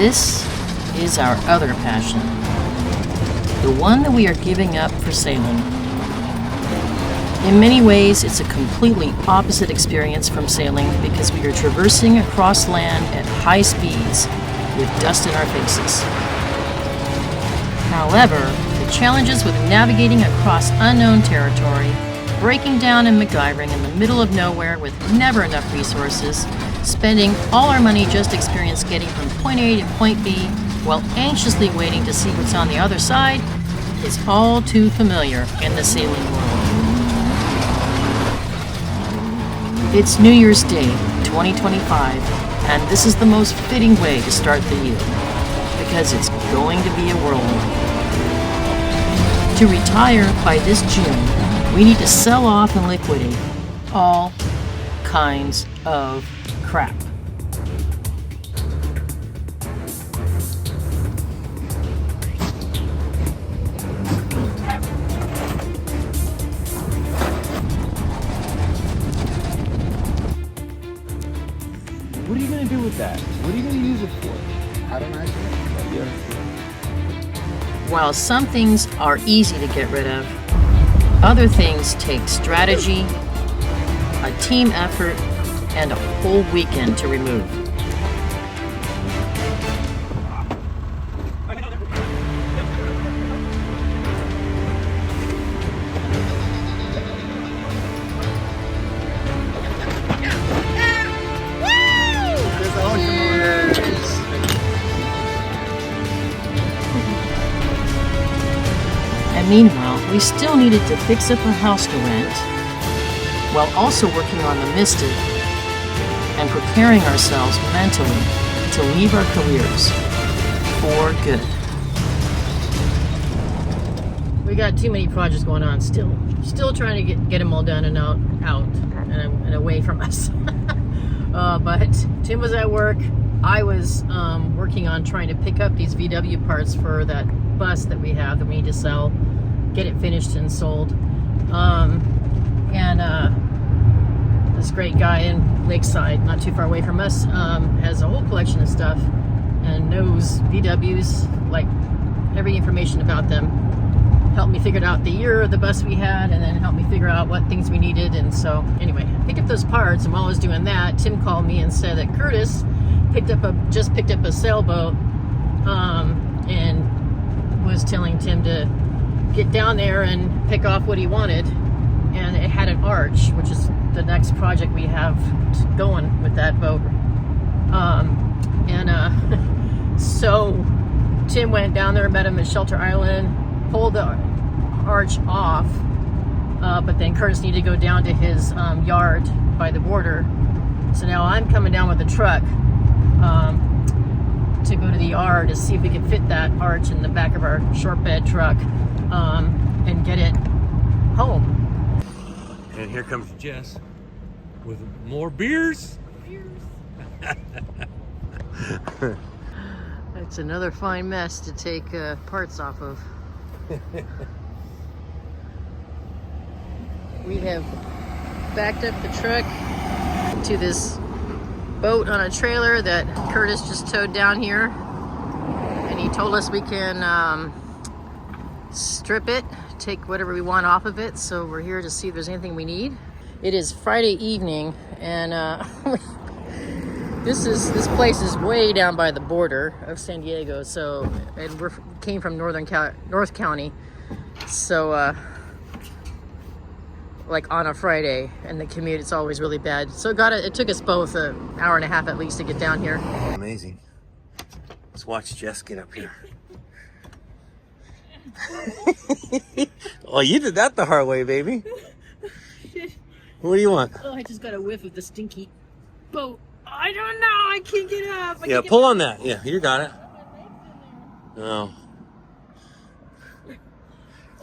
this is our other passion, the one that we are giving up for sailing. In many ways, it's a completely opposite experience from sailing because we are traversing across land at high speeds with dust in our faces. However, the challenges with navigating across unknown territory, breaking down and MacGyvering in the middle of nowhere with never enough resources, spending all our money just experience getting from point A to point B while anxiously waiting to see what's on the other side is all too familiar in the sailing world. It's New Year's Day, 2025, and this is the most fitting way to start the year, because it's going to be a whirlwind. To retire by this June, we need to sell off and liquidate all kinds of crap. What are you going to do with that? What are you going to use it for? I don't know. While some things are easy to get rid of, other things take strategy, a team effort, and a whole weekend to remove. And meanwhile, we still needed to fix up a house to rent, while also working on the Mystic and preparing ourselves mentally to leave our careers for good. We got too many projects going on still trying to get them all done and out and away from us. But Tim was at work. I was working on trying to pick up these VW parts for that bus that we have that we need to sell, get it finished and sold. This great guy in Lakeside, not too far away from us, has a whole collection of stuff and knows VWs, like every information about them. Helped me figure out the year of the bus we had, and then helped me figure out what things we needed. And so anyway, I picked up those parts, and while I was doing that, Tim called me and said that Curtis just picked up a sailboat, and was telling Tim to get down there and pick off what he wanted. And it had an arch, which is the next project we have going with that boat. So Tim went down there, met him at Shelter Island, pulled the arch off, but then Curtis needed to go down to his yard by the border. So now I'm coming down with the truck to go to the yard to see if we can fit that arch in the back of our short bed truck and get it home. And here comes Jess with more beers. It's another fine mess to take parts off of. We have backed up the truck to this boat on a trailer that Curtis just towed down here, and he told us we can strip it, take whatever we want off of it. So we're here to see if there's anything we need. It is Friday evening, and this place is way down by the border of San Diego. So, and we came from North County, so like on a Friday, and the commute, it's always really bad. So it took us both an hour and a half at least to get down here. Amazing. Let's watch Jess get up here. Oh, you did that the hard way, baby. What do you want? Oh, I just got a whiff of the stinky boat. I don't know. I can't get up. Yeah, pull on that. Yeah, you got it. Oh.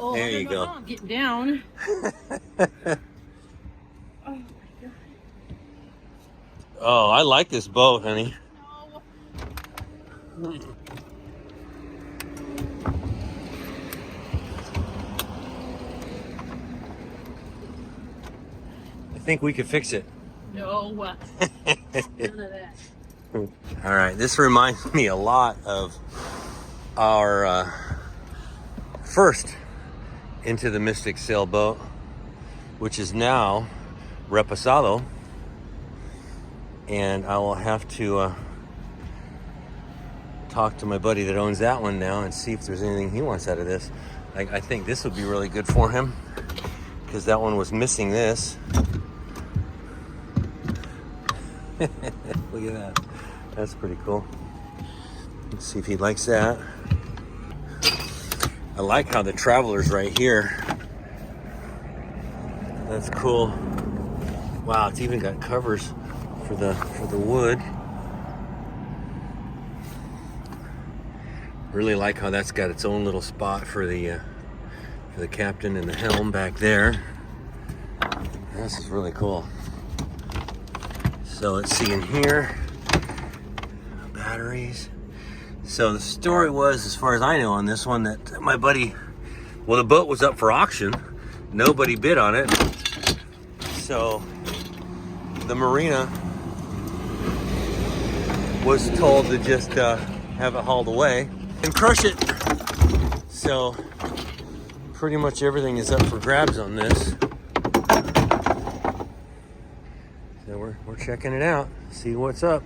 Oh, there you go. I'm getting down. Oh, I like this boat, honey. No. I think we could fix it. No. None of that. All right, this reminds me a lot of our first Into the Mystic sailboat, which is now reposado, and I will have to talk to my buddy that owns that one now and see if there's anything he wants out of this. I think this would be really good for him because that one was missing this. Look at that. That's pretty cool. Let's see if he likes that. I like how the Traveler's right here. That's cool. Wow, it's even got covers for the wood. Really like how that's got its own little spot for the captain and the helm back there. This is really cool. So let's see in here, batteries. So the story was, as far as I know on this one, that my buddy, well, the boat was up for auction. Nobody bid on it. So the Marina was told to just have it hauled away and crush it. So pretty much everything is up for grabs on this. So we're checking it out, see what's up.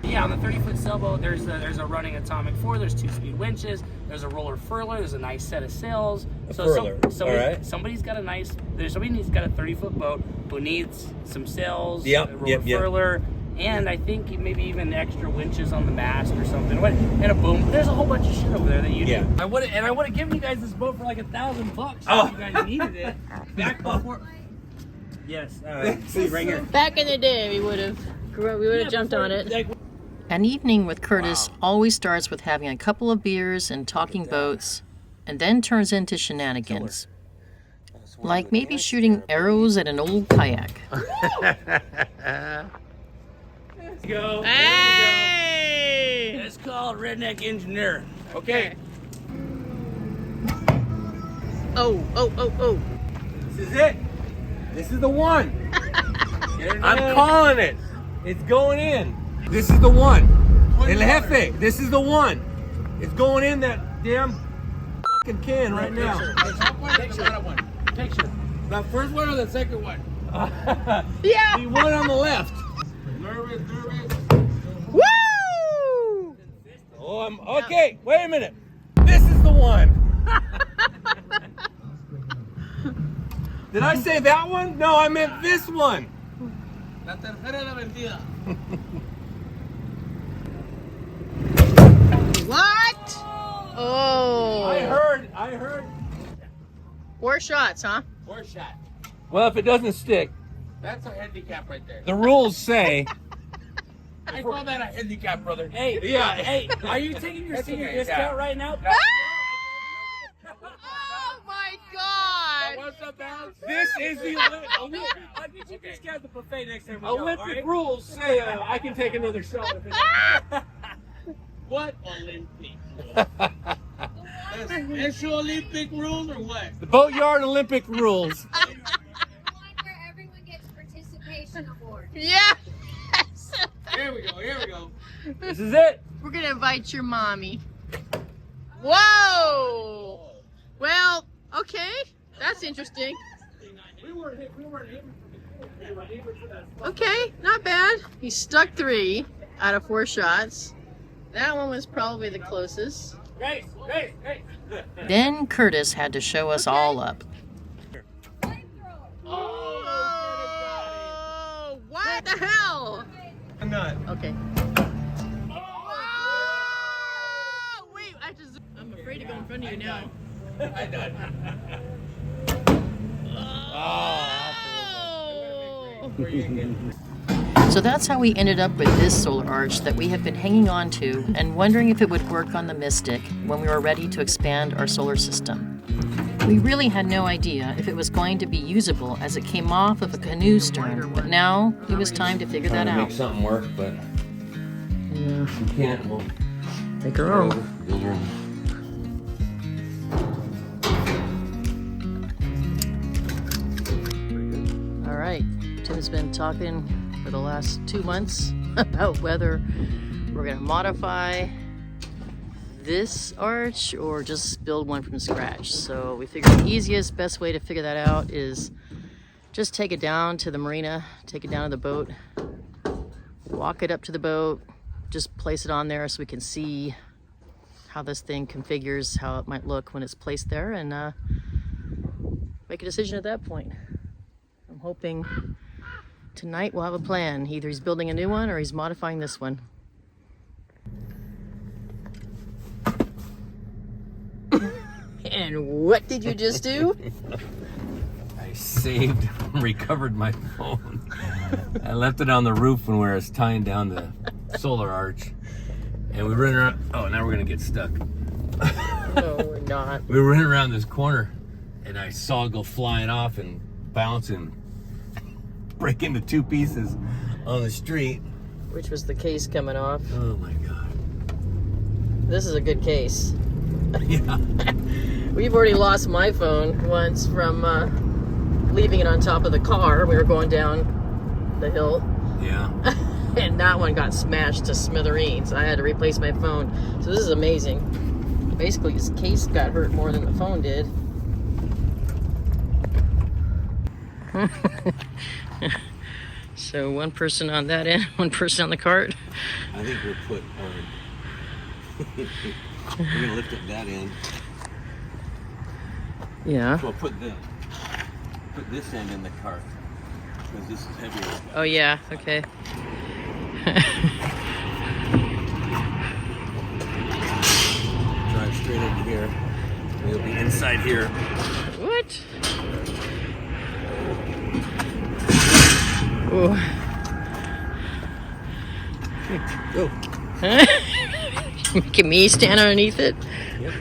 Yeah, on the 30-foot sailboat, there's a running atomic 4, there's 2-speed winches, there's a roller furler, there's a nice set of sails. Somebody's got a 30-foot boat who needs some sails, a roller furler, and I think maybe even extra winches on the mast or something. And a boom. There's a whole bunch of shit over there that you do. I would have given you guys this boat for like $1,000 if you guys needed it. Back before. Yes, see right here. Back in the day, we would have jumped on it. An evening with Curtis always starts with having a couple of beers and talking boats, and then turns into shenanigans. Like maybe shooting arrows at an old kayak. Let's go. Hey! It's called Redneck Engineer. Okay. Oh. This is it. This is the one. I'm calling it. It's going in. This is the one. El Jefe, this is the one. It's going in that damn fucking can right now. Picture. The first one or the second one? Yeah! The one on the left. Nervous. Woo! Oh, I'm okay. Wait a minute. This is the one. Did I say that one? No, I meant this one. La tercera la vendida. What? Oh. I heard. 4 shots, huh? 4 shot. Well, if it doesn't stick, That's a handicap right there. the rules say. I call that a handicap, brother. Hey, Yeah. hey, are you taking your senior discount right now? Oh my God! What's up, Alex? This is the I'll get you discount the buffet next time we go, Olympic all right? rules say I can take another shot. If What Olympic? Extra Olympic rules or what? the Boatyard Olympic rules. One where everyone gets participation award. Yes! Here we go. This is it. We're gonna invite your mommy. Whoa! Well, okay, that's interesting. We weren't hit. Okay, not bad. He stuck 3 out of 4 shots. That one was probably the closest. Hey. Then Curtis had to show us all up. Oh, what the hell? I'm not. Okay. Wait, I'm afraid to go in front of you now. I done. So that's how we ended up with this solar arch that we have been hanging on to and wondering if it would work on the Mystic when we were ready to expand our solar system. We really had no idea if it was going to be usable as it came off of a canoe stern, but now it was time to figure that out. Make something work, but Yeah, we can't. We'll make her own. build her own. All right, Tim's been talking for the last 2 months about whether we're going to modify this arch or just build one from scratch. So we figured the easiest, best way to figure that out is just take it down to the marina, take it down to the boat, walk it up to the boat, just place it on there so we can see how this thing configures, how it might look when it's placed there, and make a decision at that point. I'm hoping tonight we'll have a plan. Either he's building a new one or he's modifying this one. And what did you just do? I saved, recovered my phone. I left it on the roof when we were tying down the solar arch. And we ran around, oh, now we're gonna get stuck. No, we're not. We were running around this corner and I saw it go flying off and bounce and break into two pieces on the street. Which was the case coming off. Oh my God. This is a good case. Yeah. We've already lost my phone once from leaving it on top of the car. We were going down the hill. Yeah. And that one got smashed to smithereens. I had to replace my phone. So this is amazing. Basically, his case got hurt more than the phone did. So one person on that end, one person on the cart. I think we'll put we're gonna lift up that end. Yeah. We'll put this end in the cart because this is heavier. Oh yeah. Okay. Drive straight over here. We'll be inside here. What? Oh. Go. Making me stand underneath it? Yep.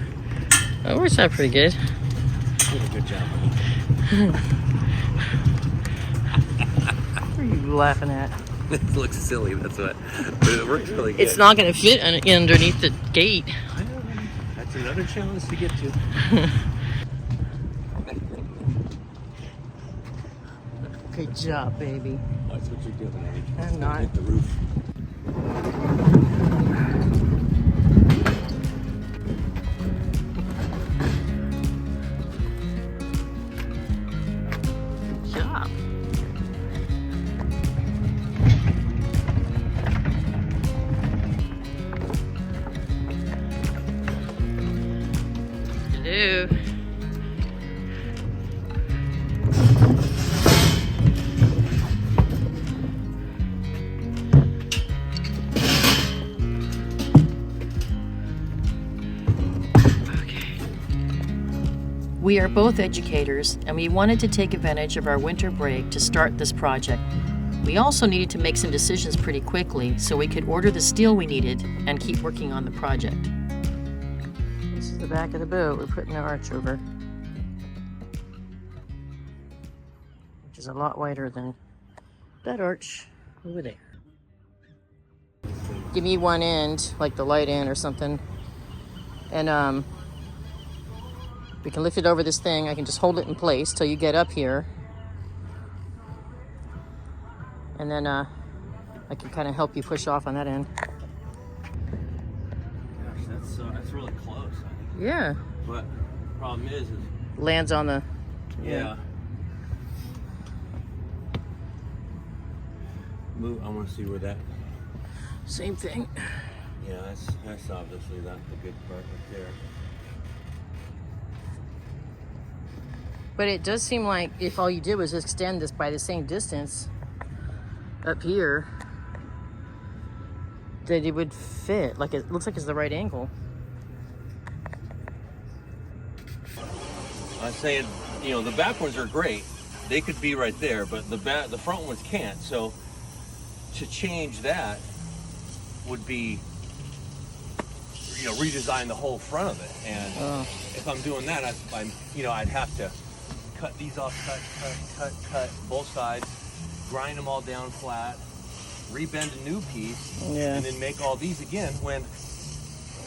That works out pretty good. You did a good job. What are you laughing at? It looks silly, that's what. But it works really good. It's not going to fit underneath the gate. I know. That's another challenge to get to. Good job, baby. That's what you're doing, Abby. I'm not. Hit the roof. Good job. Hello. We are both educators, and we wanted to take advantage of our winter break to start this project. We also needed to make some decisions pretty quickly so we could order the steel we needed and keep working on the project. This is the back of the boat we're putting the arch over, which is a lot wider than that arch over there. Give me one end, like the light end or something, and we can lift it over this thing. I can just hold it in place till you get up here. And then I can kind of help you push off on that end. Gosh, that's really close. Yeah. But the problem is Lands on the... yeah. Move. I want to see where that. Same thing. Yeah, that's obviously the good part right there. But it does seem like if all you did was extend this by the same distance up here, that it would fit. Like it looks like it's the right angle. I'm saying, the back ones are great. They could be right there, but the front ones can't. So to change that would be, redesign the whole front of it. And if I'm doing that, I'd have to cut these off, cut both sides, grind them all down flat, rebend a new piece, and then make all these again when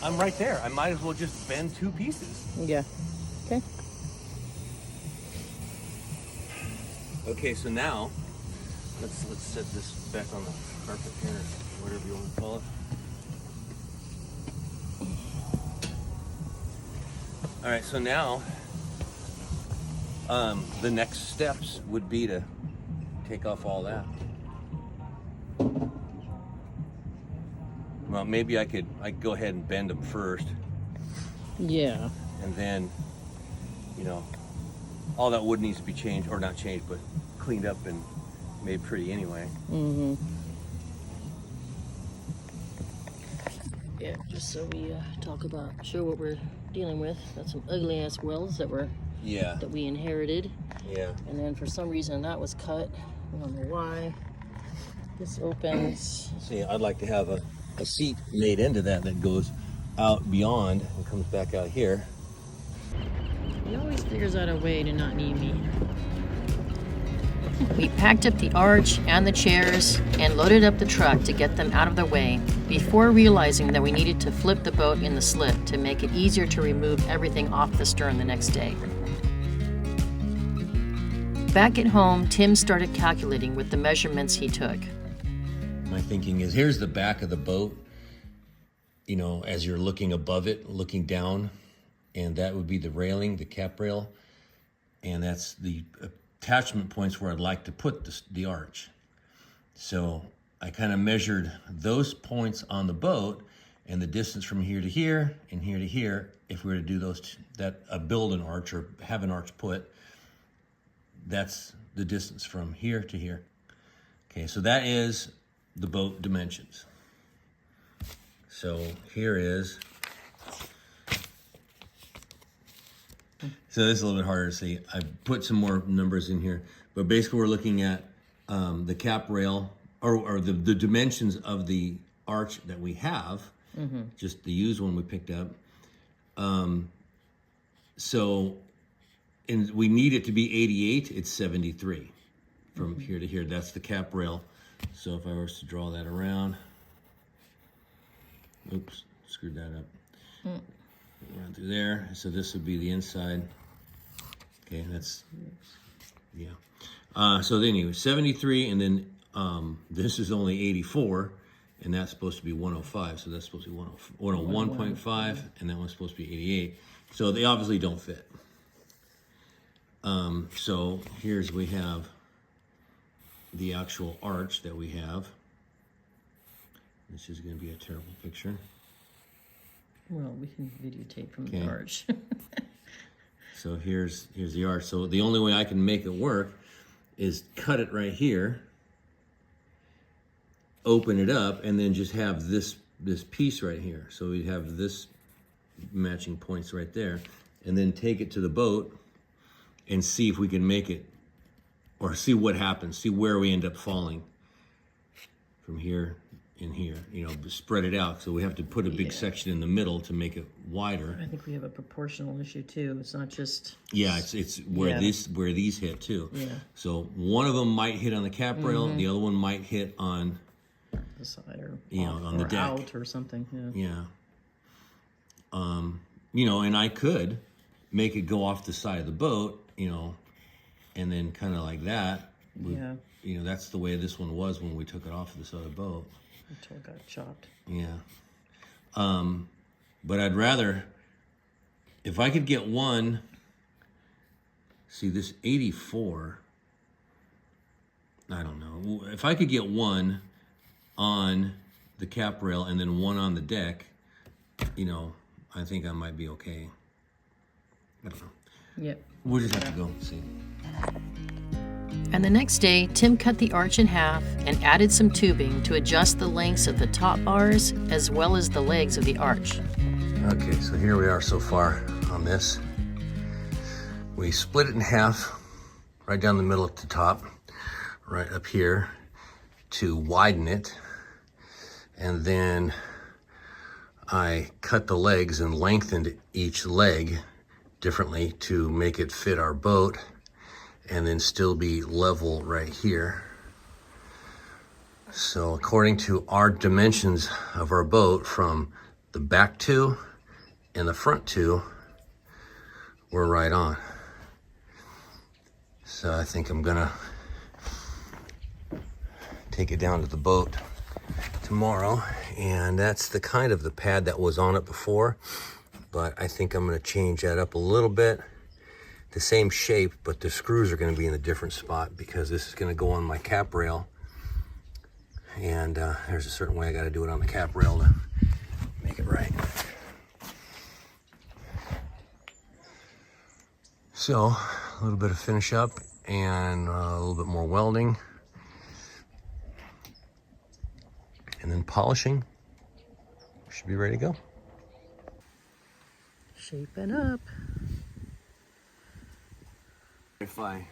I'm right there. I might as well just bend two pieces. Yeah. Okay. Okay, so now let's set this back on the carpet here, or whatever you want to call it. All right, so now the next steps would be to take off all that. Well, maybe I could go ahead and bend them first, Yeah. and then, you know, all that wood needs to be changed, or not changed, but cleaned up and made pretty anyway. Mm-hmm. Yeah, just so we show what we're dealing with. Got some ugly ass wells that we inherited. Yeah. And then for some reason that was cut. I don't know why. This opens. See, I'd like to have a seat made into that goes out beyond and comes back out here. He always figures out a way to not need me. We packed up the arch and the chairs and loaded up the truck to get them out of the way before realizing that we needed to flip the boat in the slip to make it easier to remove everything off the stern the next day. Back at home, Tim started calculating with the measurements he took. My thinking is, here's the back of the boat, you know, as you're looking above it, looking down, and that would be the railing, the cap rail, and that's the attachment points where I'd like to put the arch. So I kind of measured those points on the boat and the distance from here to here and here to here. If we were to do build an arch or have an arch put, that's the distance from here to here. Okay, so that is the boat dimensions. So here is, so this is a little bit harder to see. I put some more numbers in here, but basically we're looking at the cap rail or the dimensions of the arch that we have, just the used one we picked up. So we need it to be 88, it's 73 from here to here. That's the cap rail. So if I was to draw that around, oops, screwed that up. Run through there. So this would be the inside. Okay, that's, yeah. So then anyway, 73, and then this is only 84, and that's supposed to be 105. So that's supposed to be 101.5, and that one's supposed to be 88. So they obviously don't fit. So we have the actual arch that we have. This is going to be a terrible picture. Well, we can videotape from the arch. So here's the arch. So the only way I can make it work is cut it right here, open it up, and then just have this piece right here. So we have this matching points right there, and then take it to the boat and see if we can make it, or see what happens, see where we end up falling from here and here, you know, spread it out. So we have to put a big section in the middle to make it wider. I think we have a proportional issue too. It's not just... Yeah, it's where these hit too. Yeah. So one of them might hit on the cap rail, the other one might hit on the side or on the deck. Out or something. Yeah. You know, and I could make it go off the side of the boat, you know, and then kind of like that. You know, that's the way this one was when we took it off of this other boat. Until it got chopped. Yeah. But I'd rather, if I could get one, see this 84, I don't know. If I could get one on the cap rail and then one on the deck, you know, I think I might be okay. I don't know. Yep. We'll just have to go and see. And the next day, Tim cut the arch in half and added some tubing to adjust the lengths of the top bars as well as the legs of the arch. Okay, so here we are so far on this. We split it in half, right down the middle at the top, right up here to widen it. And then I cut the legs and lengthened each leg differently to make it fit our boat and then still be level right here. So according to our dimensions of our boat, from the back two and the front two, we're right on. So I think I'm gonna take it down to the boat tomorrow, and that's the kind of the pad that was on it before, but I think I'm going to change that up a little bit. The same shape, but the screws are going to be in a different spot because this is going to go on my cap rail, and there's a certain way I got to do it on the cap rail to make it right. So a little bit of finish up and a little bit more welding, and then polishing. Should be ready to go. Shaping up. If I,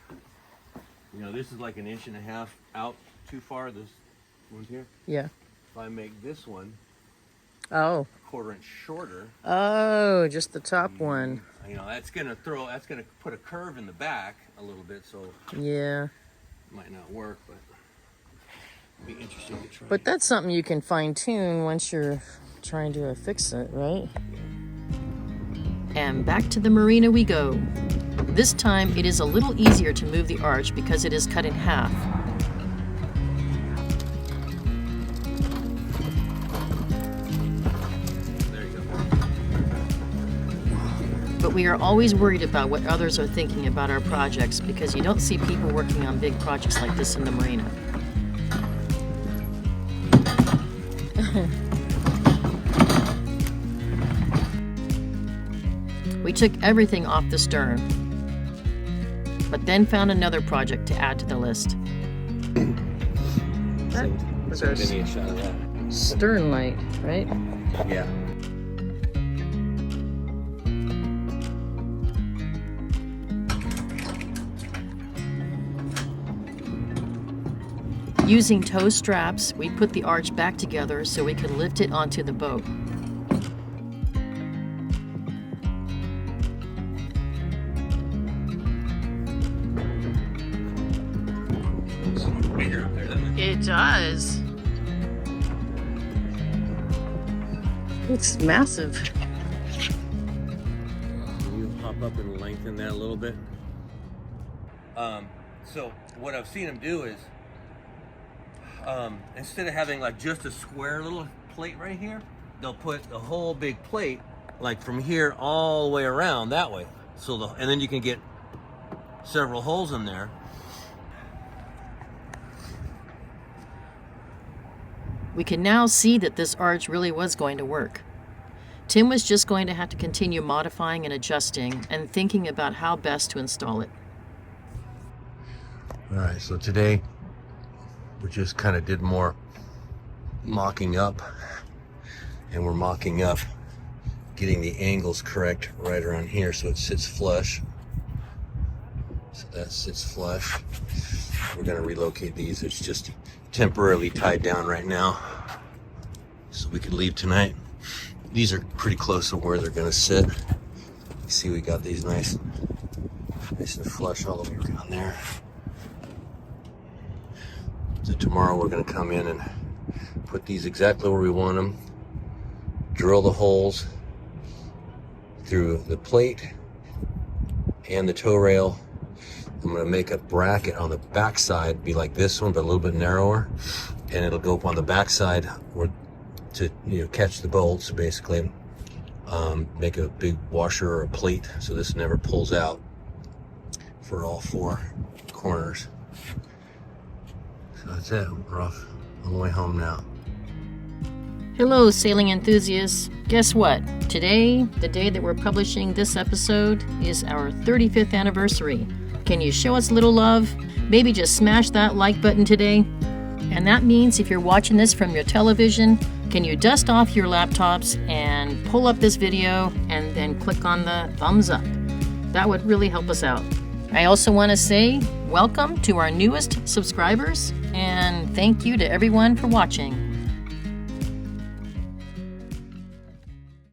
this is like 1.5 inches out too far, this one here. Yeah. If I make this one Oh. 1/4 inch shorter. Oh, just the top one. That's gonna put a curve in the back a little bit, so Yeah. it might not work, but it'll be interesting to try. But that's something you can fine tune once you're trying to fix it, right? And back to the marina we go. This time it is a little easier to move the arch because it is cut in half. There you go. But we are always worried about what others are thinking about our projects because you don't see people working on big projects like this in the marina. We took everything off the stern, but then found another project to add to the list. That was our Give me a shot of that. stern light, right? Yeah. Using tow straps, we put the arch back together so we could lift it onto the boat. Bigger up there, doesn't it? It does. It's massive. Can you hop up and lengthen that a little bit? So what I've seen them do is, instead of having like just a square little plate right here, they'll put a whole big plate like from here all the way around that way. So and then you can get several holes in there. We can now see that this arch really was going to work. Tim was just going to have to continue modifying and adjusting and thinking about how best to install it. All right, so today we just kind of did more mocking up, and we're mocking up getting the angles correct right around here so it sits flush. So that sits flush. We're going to relocate these. It's just temporarily tied down right now so we could leave tonight. These are pretty close to where they're going to sit. You see we got these nice and flush all the way around there. So tomorrow we're going to come in and put these exactly where we want them, drill the holes through the plate and the tow rail. I'm going to make a bracket on the back side, be like this one, but a little bit narrower, and it'll go up on the back side to catch the bolts, basically. Make a big washer or a plate so this never pulls out for all 4 corners. So that's it. We're off on the way home now. Hello, sailing enthusiasts. Guess what? Today, the day that we're publishing this episode, is our 35th anniversary. Can you show us a little love? Maybe just smash that like button today. And that means if you're watching this from your television, can you dust off your laptops and pull up this video and then click on the thumbs up? That would really help us out. I also want to say welcome to our newest subscribers and thank you to everyone for watching.